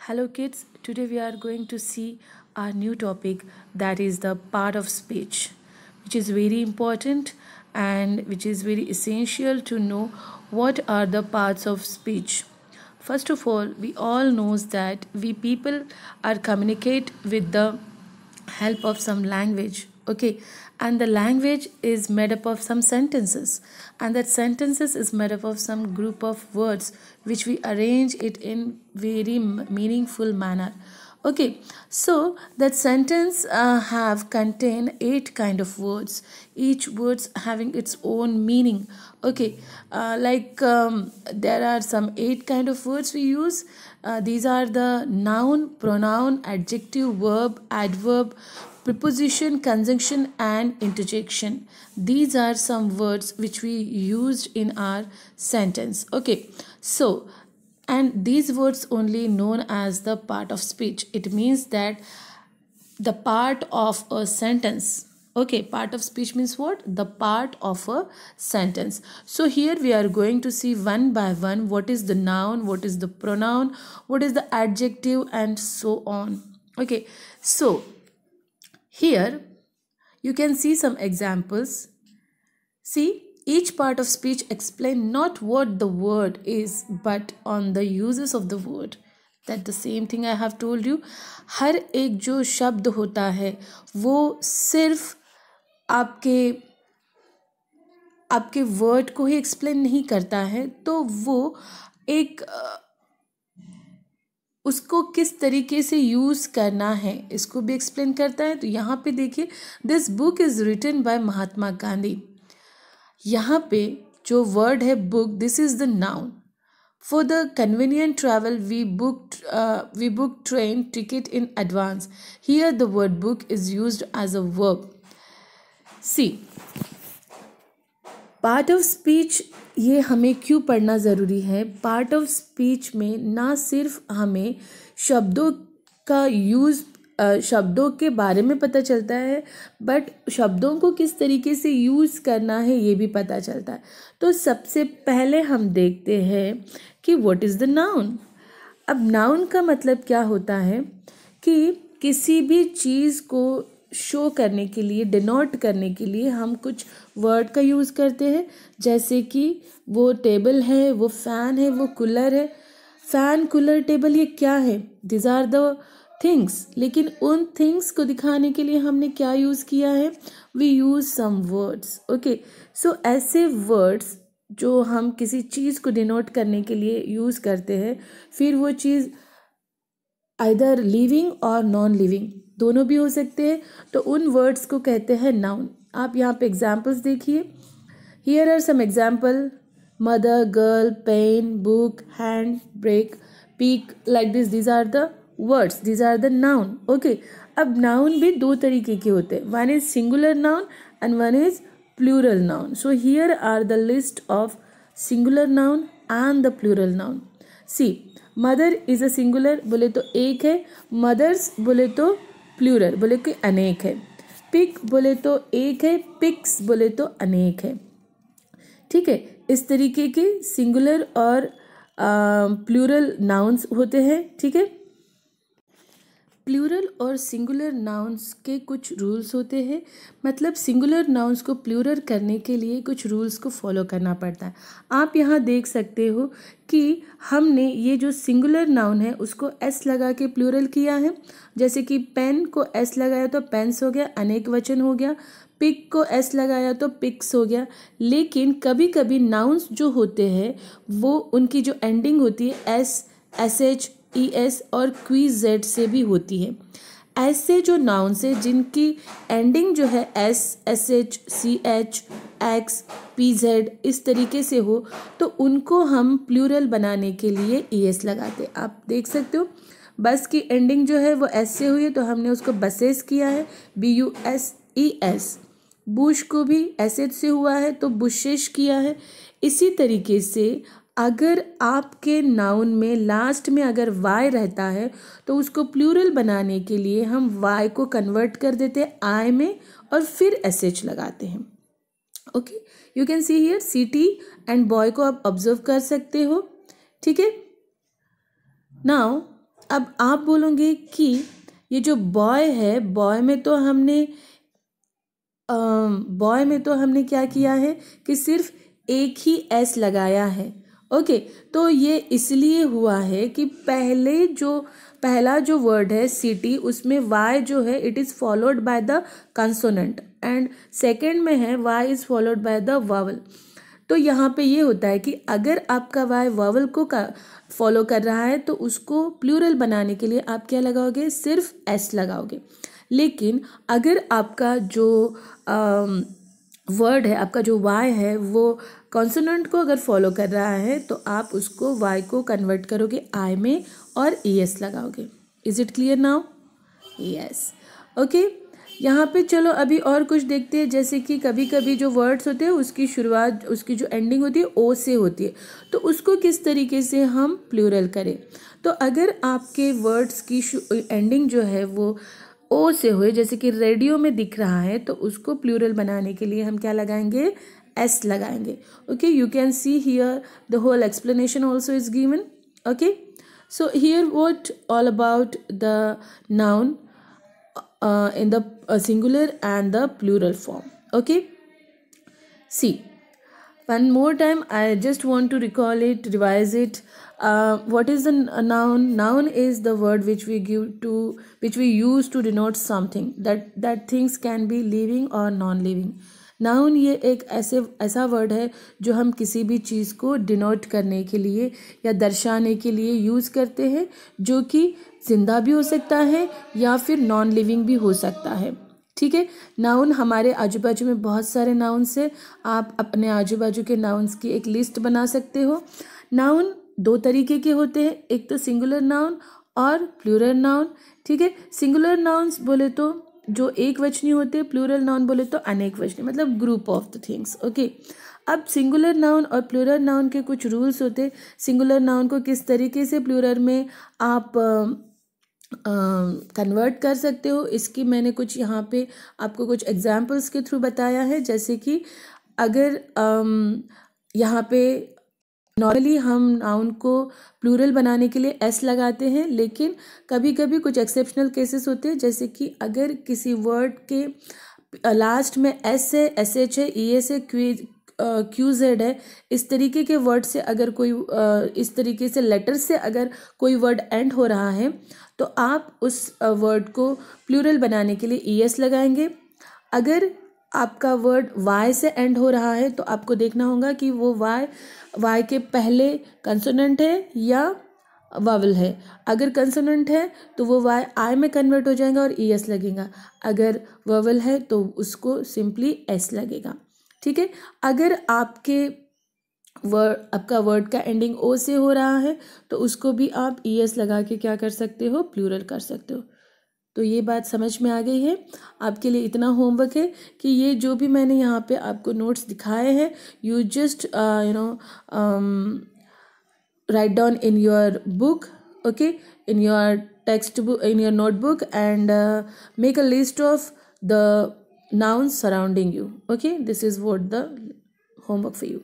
Hello kids, today we are going to see our new topic, that is the part of speech, which is very important and which is very essential to know what are the parts of speech. First of all, we all knows that we people are communicate with the help of some language, okay, and the language is made up of some sentences, and that sentences is made up of some group of words which we arrange it in very meaningful manner. Okay, so that sentence have contain 8 kind of words, each words having its own meaning. Okay, there are some 8 kind of words we use. These are the noun, pronoun, adjective, verb, adverb, preposition, conjunction and interjection. These are some words which we used in our sentence. Okay, so and these words only known as the part of speech. It means that the part of a sentence. Okay, part of speech means what? The part of a sentence. So here we are going to see one by one what is the noun, what is the pronoun, what is the adjective and so on. Okay, so here you can see some examples. See, each part of speech explain not what the word is but on the uses of the word. That the same thing I have told you. हर एक जो शब्द होता है वो सिर्फ आपके आपके word को ही एक्सप्लेन नहीं करता है, तो वो एक उसको किस तरीके से यूज़ करना है इसको भी एक्सप्लेन करता है. तो यहाँ पे देखिए, this book is written by Mahatma Gandhi. यहाँ पे जो वर्ड है book, this is the noun. For the convenient travel we book train ticket in advance. Here the word book is used as a verb. See, part of speech ये हमें क्यों पढ़ना ज़रूरी है? पार्ट ऑफ स्पीच में ना सिर्फ हमें शब्दों का यूज़, शब्दों के बारे में पता चलता है, बट शब्दों को किस तरीके से यूज़ करना है ये भी पता चलता है. तो सबसे पहले हम देखते हैं कि व्हाट इज़ द नाउन. अब नाउन का मतलब क्या होता है कि किसी भी चीज़ को शो करने के लिए, डिनोट करने के लिए हम कुछ वर्ड का यूज़ करते हैं. जैसे कि वो टेबल है, वो फ़ैन है, वो कूलर है. फ़ैन, कूलर, टेबल ये क्या है? This are the things. लेकिन उन थिंग्स को दिखाने के लिए हमने क्या यूज़ किया है? We use some words. Okay, so ऐसे वर्ड्स जो हम किसी चीज़ को डिनोट करने के लिए यूज़ करते हैं, फिर वो चीज़ आइदर लिविंग और नॉन लिविंग दोनों भी हो सकते हैं, तो उन वर्ड्स को कहते हैं नाउन. आप यहाँ पे एग्जाम्पल्स देखिए. Here are some example: mother, girl, pen, book, hand, break, peak, like this. These are the words, these are the noun. Okay, अब नाउन भी 2 तरीके के होते हैं. One is singular noun and one is plural noun. So here are the list of singular noun and the plural noun. See, mother is a singular बोले तो एक है, मदर्स बोले तो प्लूरल बोले कि अनेक है, पिक बोले तो एक है, पिक्स बोले तो अनेक है. ठीक है, इस तरीके के सिंगुलर और प्लूरल नाउन्स होते हैं. ठीक है, प्लूरल और सिंगुलर नाउन्स के कुछ रूल्स होते हैं. मतलब सिंगुलर नाउन्स को प्लूरल करने के लिए कुछ रूल्स को फॉलो करना पड़ता है. आप यहाँ देख सकते हो कि हमने ये जो सिंगुलर नाउन है उसको एस लगा के प्लूरल किया है. जैसे कि पेन को एस लगाया तो पेन्स हो गया, अनेक वचन हो गया. पिक को एस लगाया तो पिक्स हो गया. लेकिन कभी कभी नाउन्स जो होते हैं वो उनकी जो एंडिंग होती है S, S H, E S और क्वी जेड से भी होती है. ऐसे जो नाउन्स है जिनकी एंडिंग जो है S, S H, C H, X, P Z इस तरीके से हो, तो उनको हम प्लूरल बनाने के लिए ई एस लगाते. आप देख सकते हो बस की एंडिंग जो है वो एस से हुई है तो हमने उसको बसेस किया है, B U S E S. Bush को भी एस एच से हुआ है तो बुशेश किया है. इसी तरीके से अगर आपके नाउन में लास्ट में अगर वाई रहता है तो उसको प्लूरल बनाने के लिए हम वाई को कन्वर्ट कर देते हैं आई में और फिर एस एच लगाते हैं. Okay, you can see here city and boy को आप ऑब्जर्व कर सकते हो. ठीक है, नाउ अब आप बोलोगे कि ये जो बॉय है, बॉय में तो हमने क्या किया है कि सिर्फ एक ही एस लगाया है। ओके, तो ये इसलिए हुआ है कि पहला जो वर्ड है सिटी, उसमें वाई जो है it is followed by the consonant, and second में है Y is followed by the vowel. तो यहाँ पे ये होता है कि अगर आपका वाई वावल को फॉलो कर रहा है तो उसको प्लूरल बनाने के लिए आप क्या लगाओगे, सिर्फ एस लगाओगे। लेकिन अगर आपका जो वर्ड है, आपका जो वाई है, वो कॉन्सोनेंट को अगर फॉलो कर रहा है तो आप उसको वाई को कन्वर्ट करोगे आई में और ई एस लगाओगे। Is it clear now? Yes, okay. यहाँ पे चलो अभी और कुछ देखते हैं। जैसे कि कभी कभी जो वर्ड्स होते हैं उसकी शुरुआत, उसकी जो एंडिंग होती है ओ से होती है, तो उसको किस तरीके से हम प्लूरल करें। तो अगर आपके वर्ड्स की एंडिंग जो है वो ओ से हुए, जैसे कि रेडियो में दिख रहा है, तो उसको प्लूरल बनाने के लिए हम क्या लगाएंगे, एस लगाएंगे। Okay, you can see here the whole explanation also is given. Okay, so here what all about the noun in the singular and the plural form. Okay, see, one more time I just want to recall it, revise it. What is the noun? Noun is the word which we use to denote something that things can be living or non living. Noun ये एक ऐसा word है जो हम किसी भी चीज़ को denote करने के लिए या दर्शाने के लिए यूज़ करते हैं, जो कि जिंदा भी हो सकता है या फिर नॉन लिविंग भी हो सकता है। ठीक है, नाउन हमारे आजू बाजू में बहुत सारे नाउन्स है। आप अपने आजू बाजू के नाउन्स की एक लिस्ट बना सकते हो। नाउन दो तरीके के होते हैं, एक तो सिंगुलर नाउन और प्लूरल नाउन। ठीक है, सिंगुलर नाउन्स बोले तो जो एक वचनी होते हैं, प्लूरल नाउन बोले तो अनेक वचनी, मतलब group of the things. Okay, अब सिंगुलर नाउन और प्लूरल नाउन के कुछ रूल्स होते हैं। सिंगुलर नाउन को किस तरीके से प्लूरल में आप कन्वर्ट कर सकते हो, इसकी मैंने कुछ यहाँ पे आपको कुछ एग्जाम्पल्स के थ्रू बताया है। जैसे कि अगर यहाँ पे नॉर्मली हम नाउन को प्लूरल बनाने के लिए एस लगाते हैं, लेकिन कभी कभी कुछ एक्सेप्शनल केसेस होते हैं। जैसे कि अगर किसी वर्ड के लास्ट में एस है, एस एच है, ई एस है, क्यू जेड है, इस तरीके के वर्ड से अगर कोई इस तरीके से लेटर से अगर कोई वर्ड एंड हो रहा है तो आप उस वर्ड को प्लूरल बनाने के लिए ई एस लगाएंगे। अगर आपका वर्ड वाई से एंड हो रहा है तो आपको देखना होगा कि वो वाई के पहले कंसोनेंट है या वावल है। अगर कंसोनेंट है तो वो वाई आई में कन्वर्ट हो जाएगा और ई एस लगेगा। अगर वावल है तो उसको सिंपली एस लगेगा। ठीक है, अगर आपका वर्ड का एंडिंग ओ से हो रहा है तो उसको भी आप ई एस लगा के क्या कर सकते हो, प्लूरल कर सकते हो। तो ये बात समझ में आ गई है। आपके लिए इतना होमवर्क है कि ये जो भी मैंने यहाँ पे आपको नोट्स दिखाए हैं, you just write down in your book, okay, in your text book, in your notebook, and make a list of the nouns surrounding you. Okay, this is what the homework for you.